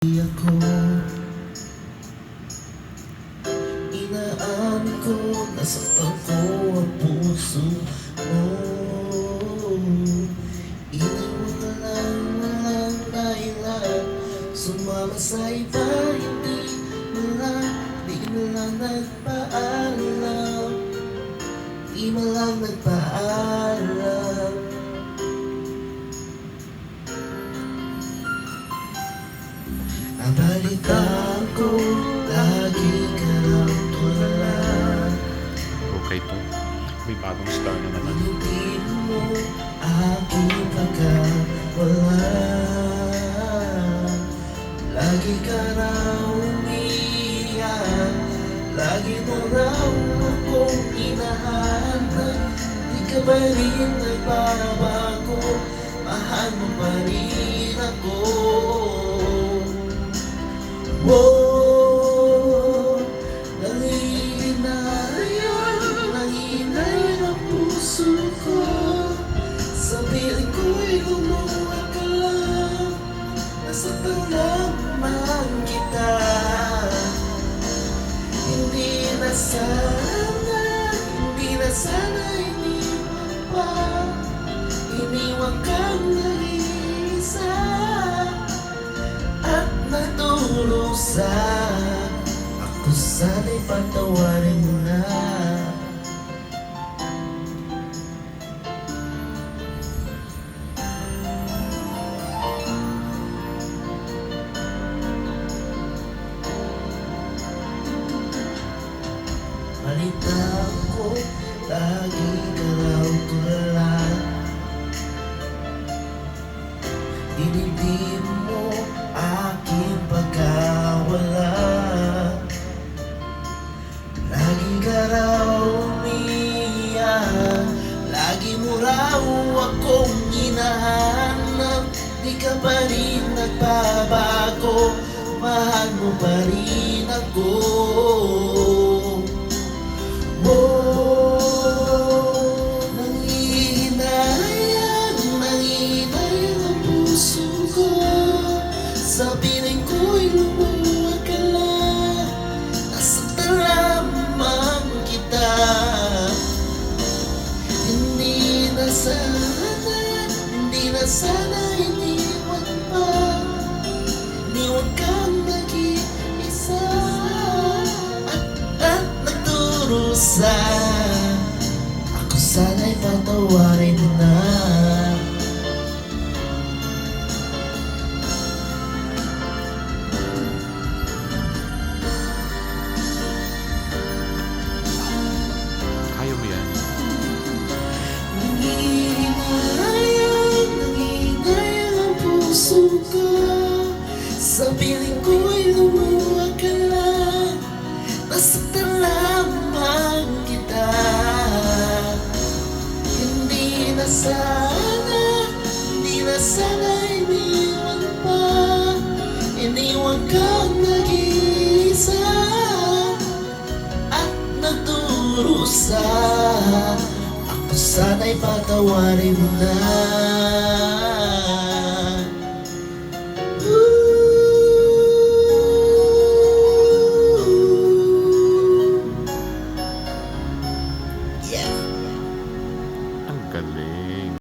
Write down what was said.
Ako, inaamin ko, nasaktan ko ang puso mo. Iniwan ka lang, walang dahilan, sumama sa iba, hindi mo lang nagpaalam, di mo lang nagpaalam. Ang balita ko, lagi ka lang tulad. Okay to. May bagong star na naman. Hindi mo aking pagkawala. Lagi ka raw umiiyak, lagi mo raw akong hinahanap. Di ka pa rin nagbabago, mahal mo pa rin ako. Oh, nanginay ang puso ko. Sa piling ko'y lumuha ka lang, nasaktan lamang kita. Hindi na sana iniwan pa, iniwan kang nag-iisa at naturusa. Ako sana'y patawarin mo na. Balita ko, lagi ka raw tulad. Dinibdib mo aking pagkawala. Lagi ka raw umiiyak, lagi mo raw akong hinahanap. Di ka pa rin nagbabago, mahal mo pa rin ako. Oh, nangihinay ang puso ko. Sa piling ko'y lumuha ka lang, nasaktan lamang kita. Hindi na sana iniwan pa, iniwan kang nag-iisa at nagdurusa. Ako sana'y patawarin mo na. Kaya mo yan. Nanginay ang puso ko. Sa piling ko'y lumuha ka lang, nasaktan lamang kita. Hindi na sana iniwan pa, iniwan kang nag-iisa at nagdurusa. Ako sana'y patawarin mo na.